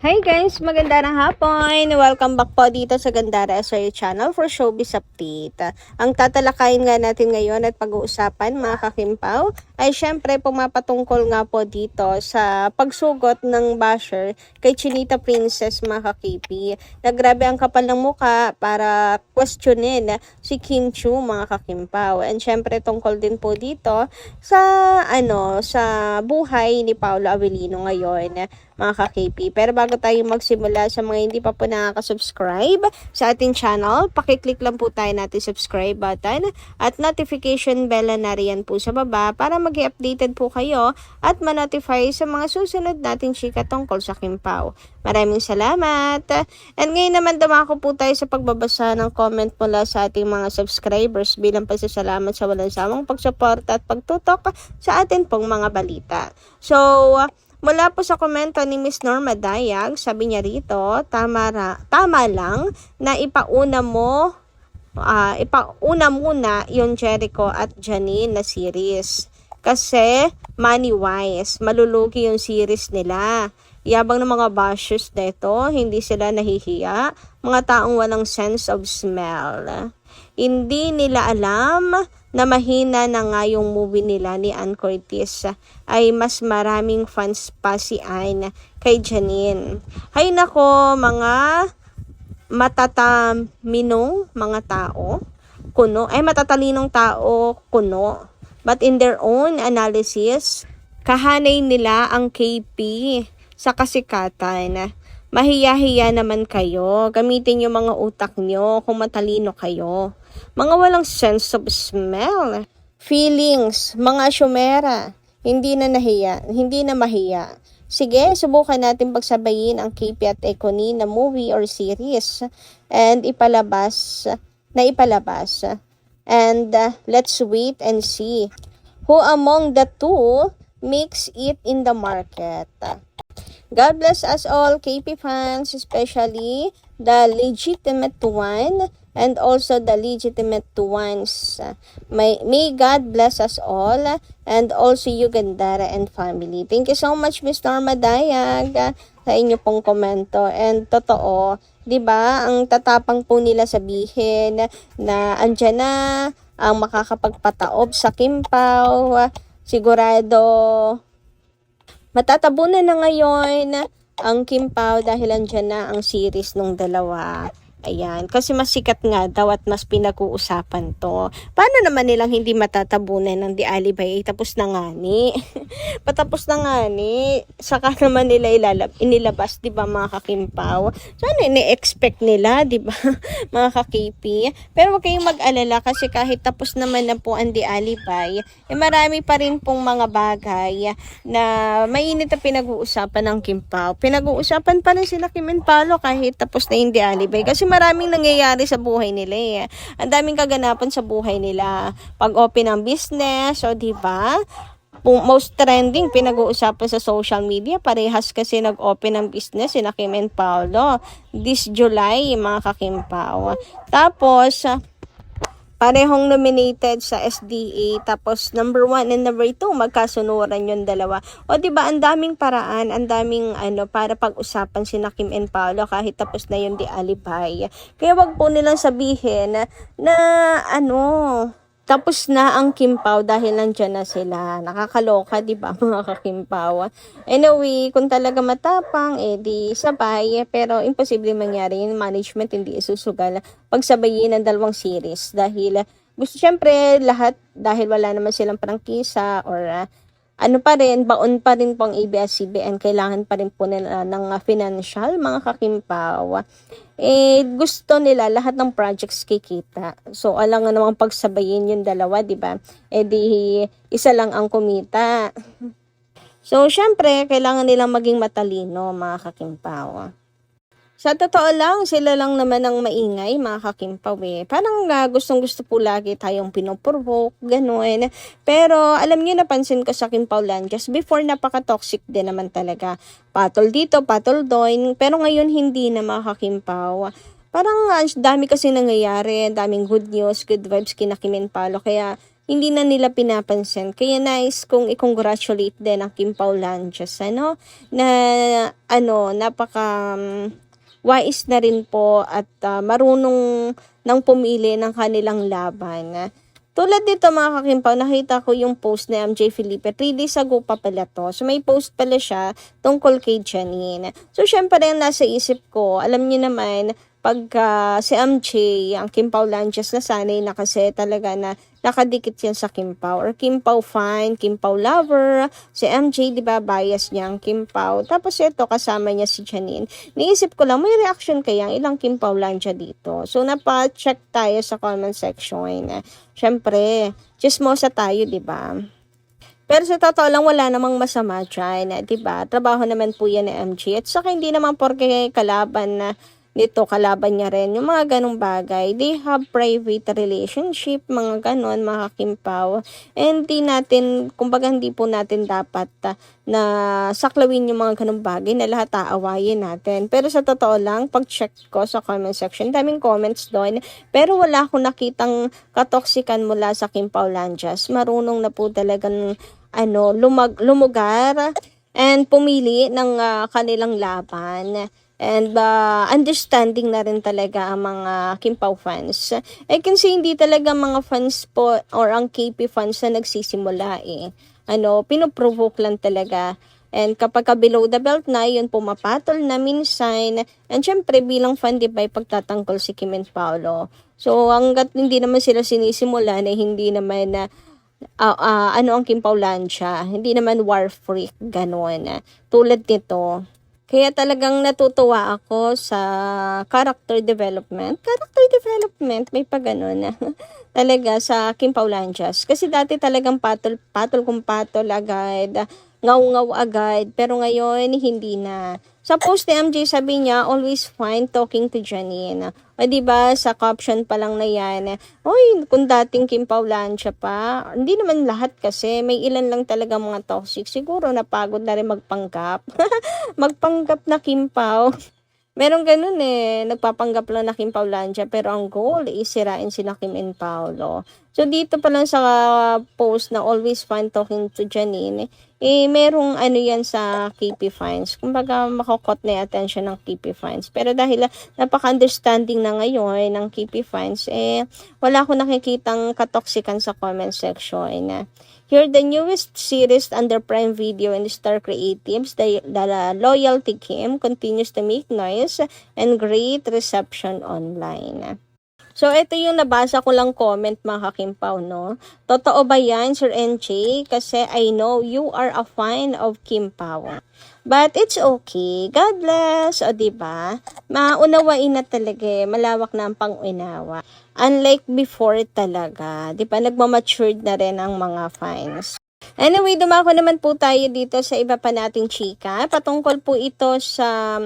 Hi guys! Magandang hapon! Welcome back po dito sa Gandara SRA Channel for Showbiz Update. Ang tatalakayin nga natin ngayon at pag-uusapan mga kakimpaw ay syempre pumapatungkol nga po dito sa pagsugot ng basher kay Chinita Princess mga kakipi. Nagrabe ang kapal ng muka para questionin si Kim Chiu mga kakimpaw. And syempre tungkol din po dito sa sa buhay ni Paolo Avellino ngayon mga ka-KP. Pero bago tayo magsimula, sa mga hindi pa po nakaka-subscribe sa ating channel, pakiclick lang po tayo natin subscribe button at notification bell na riyan po sa baba para mag-updated po kayo at ma-notify sa mga susunod nating chika tungkol sa Kimpaw. Maraming salamat! And ngayon naman dumako po tayo sa pagbabasa ng comment mula sa ating mga subscribers bilang pasasalamat sa walang sawang pagsuporta at pagtutok sa atin pong mga balita. So, mula po sa komento ni Miss Norma Dayag, sabi niya rito, tama lang na ipauna muna yung Jericho at Janine na series. Kasi money-wise, malulugi yung series nila. Yabang ng mga bashers nito, hindi sila nahihiya. Mga taong walang sense of smell. Hindi nila alam na mahina na nga yung movie nila ni Ann Curtis ay mas maraming fans pa si Ann kay Janine. Hay nako, mga matatalinong tao, kuno. But in their own analysis, kahanay nila ang KP sa kasikatan. Mahiya-hiya naman kayo. Gamitin yung mga utak nyo kung matalino kayo. Mga walang sense of smell. Feelings, mga asyumera. Hindi na mahiya. Sige, subukan natin pagsabayin ang KP at Econy na movie or series and ipalabas. And let's wait and see who among the two makes it in the market. God bless us all, KP fans, especially the legitimate one and also the legitimate ones. May God bless us all and also you, Gandara and family. Thank you so much, Miss Norma Dayag, sa inyo pong komento. And totoo, di ba, ang tatapang po nila sabihin na andyan na ang makakapagpataob sa Kimpaw. Sigurado matatabunan na ngayon ang Kimpaw dahil andyan na ang series nung dalawa. Ayan, kasi mas sikat nga daw at mas pinag-uusapan to. Paano naman nilang hindi matatabunan ng Di Alibay? Tapos na nga ni. Patapos na nga ni. Saka naman nila inilabas, di ba mga kakimpaw? Sana ini-expect nila, di ba mga kakipi? Pero huwag kayong mag-alala kasi kahit tapos naman na po ang Di Alibay, marami pa rin pong mga bagay na mainit na pinag-uusapan ng Kimpaw. Pinag-uusapan pa rin sila Kim and Paolo kahit tapos na yung Di Alibay. Kasi maraming nangyayari sa buhay nila eh. Ang daming kaganapan sa buhay nila. Pag-open ng business, o diba? Most trending, pinag-uusapan sa social media. Parehas kasi nag-open ng business sina Kim and Paolo. This July, mga kakimpaw. Tapos, parehong nominated sa SDA. Tapos, number 1 and number 2, magkasunuran yung dalawa. O, diba, ang daming paraan, ang daming, para pag-usapan sina Kim and Paolo kahit tapos na yung Di Alibay. Kaya wag po nilang sabihin na, tapos na ang Kimpaw dahil nandyan na sila. Nakakaloka, diba, mga kakimpaw? Anyway, kung talaga matapang, di sabay. Pero, imposible mangyari. Yung management hindi isusugal pagsabayin ng dalawang series. Dahil, gusto syempre, lahat, dahil wala naman silang prangkisa or baon pa rin pong ABS-CBN, kailangan pa rin po nila ng financial, mga kakimpaw. Gusto nila lahat ng projects kikita. So, alam nga namang pagsabayin yung dalawa, di ba? Di isa lang ang kumita. So, syempre, kailangan nilang maging matalino, mga kakimpaw. Sa totoo lang, sila lang naman ang maingay, mga kakimpaw eh. Parang gustong-gusto po lagi tayong pinoprovoke, gano'n. Pero alam niyo, napansin ko sa Kimpaw Lanjas, before napaka-toxic din naman talaga. Patol dito, patol doon. Pero ngayon hindi na, mga kakimpaw. Parang dami kasi nangyayari, daming good news, good vibes kina Kim and Paolo. Kaya hindi na nila pinapansin. Kaya nice kung i-congratulate din ang Kim Pao Lanchas, na napaka wise na rin po at marunong nang pumili ng kanilang laban. Tulad dito mga kakimpaw, nakita ko yung post ni MJ Felipe. 3 days ago pa pala to. So may post pala siya tungkol kay Janine. So syempre yung nasa isip ko, alam niyo naman, pagka si MJ, ang Kim Pao Lanchas, na sanay na kasi talaga na nakadikit yan sa Kim Pao. Or Kim Pao fan, Kim Pao lover. Si MJ, di ba, bias niya ang Kim Pao. Tapos ito, kasama niya si Janine. Niisip ko lang, may reaction kaya ang ilang Kim Pao Lancha dito. So napa-check tayo sa comment section. Syempre, chismosa tayo, di ba? Pero sa totoo lang, wala namang masama dyan, di ba? Trabaho naman po yan ni MJ. At saka hindi naman porke kalaban na dito, kalaban niya rin. Yung mga ganong bagay, they have private relationship, mga ganon, mga kimpaw. And kumbaga hindi po natin dapat na saklawin yung mga ganong bagay na lahat aawayin natin. Pero sa totoo lang, pag-check ko sa comment section, daming comments doon. Pero wala akong nakitang katoksikan mula sa Kim Pao Lanchas. Marunong na po talagang lumugar and pumili ng kanilang laban. And understanding na rin talaga ang mga Kim Pao fans. I can say hindi talaga mga fans po or ang KP fans na nagsisimula pinoprovoke lang talaga. And kapag below the belt na, yun pumapatol na minsan. And syempre bilang fan, di ba, pagtatanggol si Kim and Paolo. So hanggat hindi naman sila sinisimula na hindi naman na ang Kim Pao Lancha, hindi naman war freak, gano'n. Tulad nito. Kaya talagang natutuwa ako sa character development. Character development, may pa ganun. Talaga sa Kim Pao Lanchas. Kasi dati talagang patol kung patol agad, ngaw-ngaw agad. Pero ngayon, hindi na. Sa post ni MJ, sabi niya, always fine talking to Janine. O diba, sa caption pa lang na yan, oy, kung dating Kim Pao Lancha pa, hindi naman lahat kasi, may ilan lang talaga mga toxic. Siguro napagod na rin magpanggap. Magpanggap na Kim Pao. Meron ganun nagpapanggap lang na Kim Pao Lancha, pero ang goal is sirain sila Kim and Paolo. So dito pa lang sa post na always fun talking to Janine, merong yan sa KP fans. Kumbaga makokot na yung attention ng KP fans. Pero dahil napaka-understanding na ngayon ng KP fans, wala akong nakikitang katoksikan sa comment section. Here, the newest series under Prime Video and Star Creatives, the Loyalty Kim, continues to make noise and great reception online. So, ito yung nabasa ko lang comment, mga kakimpaw, no? Totoo ba yan, Sir NJ? Kasi I know you are a fan of Kim Pao. But it's okay. God bless. O, diba? Maunawain na talaga malawak na ang pang-unawa. Unlike before talaga. Diba? Nagmamatured na rin ang mga fans. Anyway, dumako naman po tayo dito sa iba pa nating chika. Patungkol po ito sa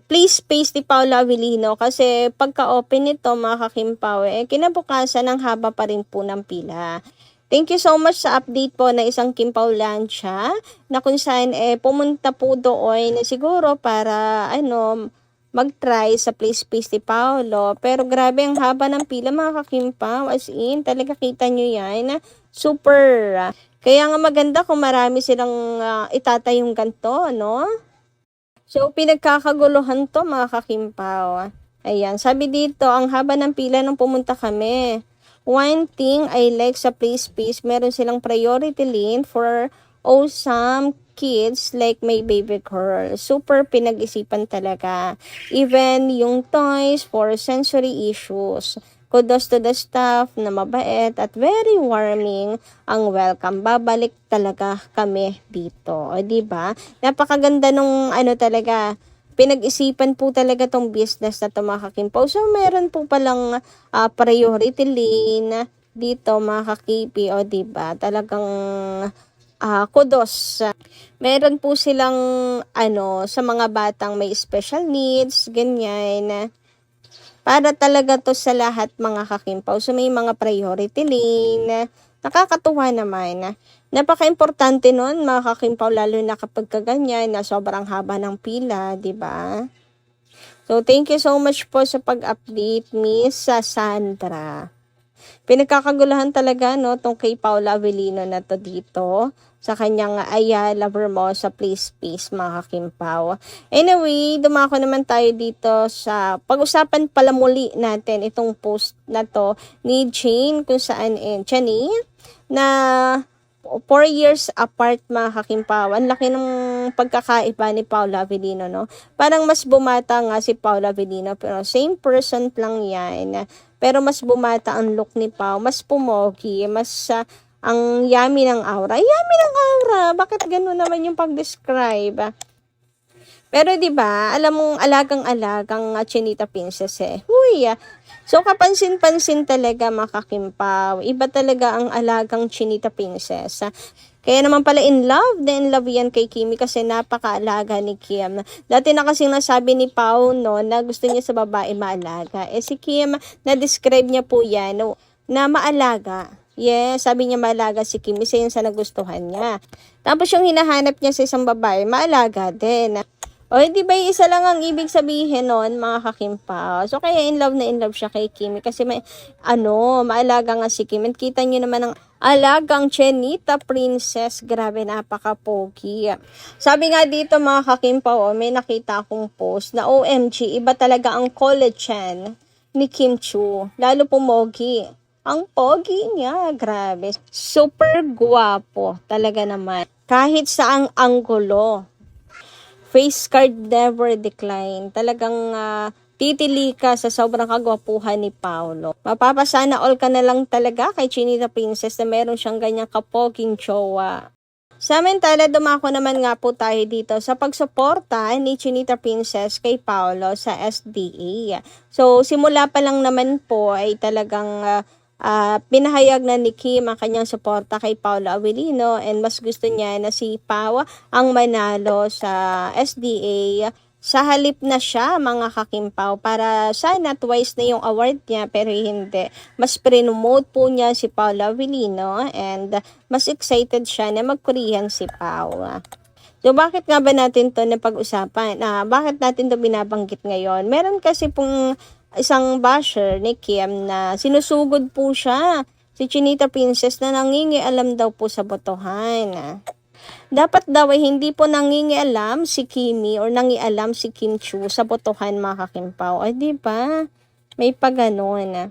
Please Space ni Paolo Avellino kasi pagka-open nito mga kakimpaw, kinabukasan ang haba pa rin po ng pila. Thank you so much sa update po na isang Kim Pao Lancha na kung saan pumunta po doon siguro para mag-try sa Please Space ni Paolo. Pero grabe ang haba ng pila mga kakimpaw, as in talaga kita nyo yan, super. Kaya nga maganda kung marami silang itatayong ganito, no? So, pinagkakaguluhan to mga kakimpaw. Ayan, sabi dito, ang haba ng pila nung pumunta kami. One thing I like sa Please Space, meron silang priority lane for awesome kids like my baby girl. Super pinag-isipan talaga. Even yung toys for sensory issues. Kudos to the staff na mabait at very warming ang welcome. Babalik talaga kami dito. O, diba? Napakaganda nung talaga. Pinag-isipan po talaga tong business na tumakakimpo. So, meron po palang priority lane dito mga kakipi. O, diba? Talagang kudos. Meron po silang sa mga batang may special needs, ganyan. Para talaga to sa lahat mga kakimpaw. So may mga priority lane. Nakakatuwa naman. Napaka-importante nun mga kakimpaw, lalo na kapag kaganyan na sobrang haba ng pila, di ba? So thank you so much po sa pag-update, Miss Sandra. Pinagkakaguluhan talaga, no, tong kay Paula Avellino na to dito sa kanyang Ayala Vermosa Place Space, mga kakimpaw. Anyway, dumako naman tayo dito sa pag-usapan pala muli natin itong post na to ni Jane kung saan Jenny na 4 years apart, mga kakimpaw. Ang laki ng pagkakaiba ni Paula Avellino, no? Parang mas bumata nga si Paula Avellino, pero same person lang yan. Pero mas bumata ang look ni Pau, mas pumogi, mas ang yummy ng aura. Yummy ng aura! Bakit gano'n naman yung pag-describe? Pero 'di ba, alam mong alagang-alagang Chinita Princess Huy. So kapansin-pansin talaga, makakimpaw. Iba talaga ang alagang Chinita Princess. Kaya naman pala in love yan kay Kimi kasi napakaalaga ni Kim. Dati na kasing nasabi ni Pau, no, na gusto niya sa babae maalaga. Si Kim, na-describe niya po yan, no, na maalaga. Yes, sabi niya maalaga si Kim, isa yun sa nagustuhan niya. Tapos yung hinahanap niya sa isang babae, maalaga din. O, di ba isa lang ang ibig sabihin nun, mga kakimpaw? So, kaya in love siya kay Kimi kasi maalaga nga si Kim. And kita niyo naman ang alagang Chinita Princess. Grabe, napaka-pogi. Sabi nga dito, mga kakimpaw, may nakita akong post na OMG, iba talaga ang collagen ni Kim Chu. Lalo pumogi. Ang pogi niya, grabe. Super guwapo, talaga naman. Kahit saang anggulo. Face card never decline. Talagang titili ka sa sobrang kagwapuhan ni Paolo. Mapapasana all ka na lang talaga kay Chinita Princess na meron siyang ganyang kapoging jowa. Samantala, dumako naman nga po tayo dito sa pagsuporta ni Chinita Princess kay Paolo sa SDA. So, simula pa lang naman po ay talagang pinahayag na ni Kim ang kanyang suporta kay Paolo Avellino and mas gusto niya na si Pau ang manalo sa SDA sa halip na siya, mga kakimpaw, para sana twice na yung award niya pero hindi. Mas pre-promote po niya si Paolo Avellino and mas excited siya na mag-Korean si Pau. So, bakit nga ba natin to na pag-usapan? Bakit natin to binabanggit ngayon? Meron kasi pong isang basher ni Kim na sinusugod po siya, si Chinita Princess, na nangingialam daw po sa botohan. Dapat daw ay hindi po nangingialam si Kimi or nangialam si Kim Chu sa botohan, mga kakimpaw. Ay, di ba? May paganon.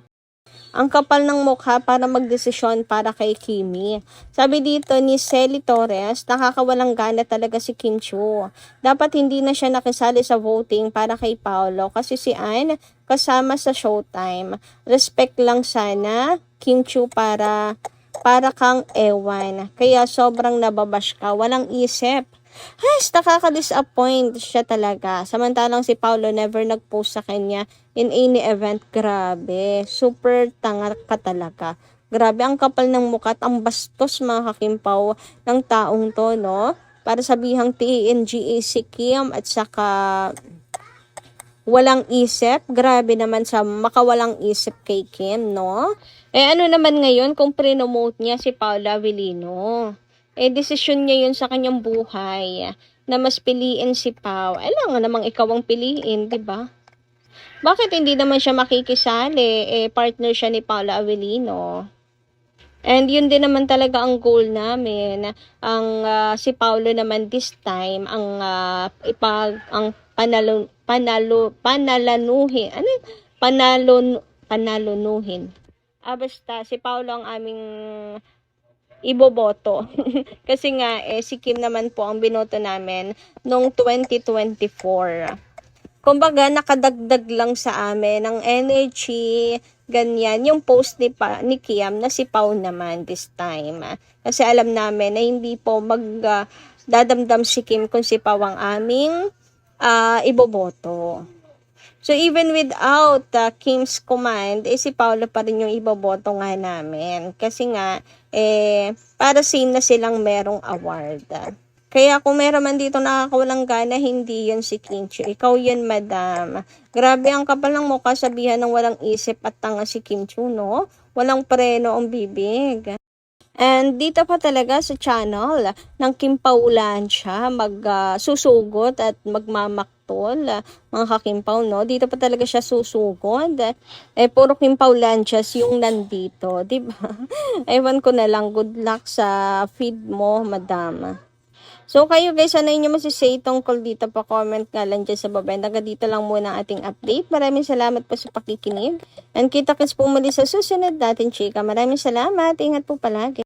Ang kapal ng mukha para magdesisyon para kay Kimi. Sabi dito ni Celi Torres, nakakawalang gana talaga si Kim Chu. Dapat hindi na siya nakisali sa voting para kay Paolo kasi si Ann kasama sa Showtime. Respect lang sana, Kim Chu, para kang ewan. Kaya sobrang nababash ka, walang isip. Nakaka-disappoint siya talaga. Samantalang si Paolo never nag-post sa kanya in any event. Grabe, super tanga ka talaga. Grabe, ang kapal ng mukha at ang bastos, mga kakimpaw, ng taong to, no? Para sabihang TNGA si Kim at saka walang isip. Grabe naman sa makawalang isip kay Kim, no? Ano naman ngayon kung pre-promote niya si Paula Avellino? Desisyon niya yun sa kanyang buhay na mas piliin si Pau. Alam nga namang ikaw ang piliin, di ba? Bakit hindi naman siya makikisali? Partner siya ni Paula Avellino. And yun din naman talaga ang goal namin. Ang si Paulo naman this time ang panalanuhin. Basta si Paulo ang aming iboboto. Kasi nga, si Kim naman po ang binoto namin noong 2024. Kumbaga, nakadagdag lang sa amin ng energy, ganyan, yung post ni Kim na si Pau naman this time. Kasi alam namin na hindi po dadamdam si Kim kung si Pau ang aming iboboto. So, even without Kim's command, si Paolo pa rin yung iboboto nga namin. Kasi nga, para same na silang merong award. Kaya kung meron man dito nakakawalang gana, hindi yun si Kim Chu. Ikaw yun, madam. Grabe, ang kapal ng mukha, sabihan ng walang isip at tanga si Kim Chu, no? Walang preno ang bibig. And dito pa talaga sa channel ng Kim Paulan siya magsusugot at tol, mga kakimpaw, no? Dito pa talaga siya susugod. Puro kimpaw lanchas yung nandito, di ba? Ewan ko na lang, good luck sa feed mo, madam. So kayo guys, ano inyo masisay tungkol dito, pa comment nga lang dyan sa baba. Hanggang dito lang muna ang ating update. Maraming salamat po sa pakikinig. And kita-kits po muli sa susunod natin, chika. Maraming salamat. Ingat po palagi.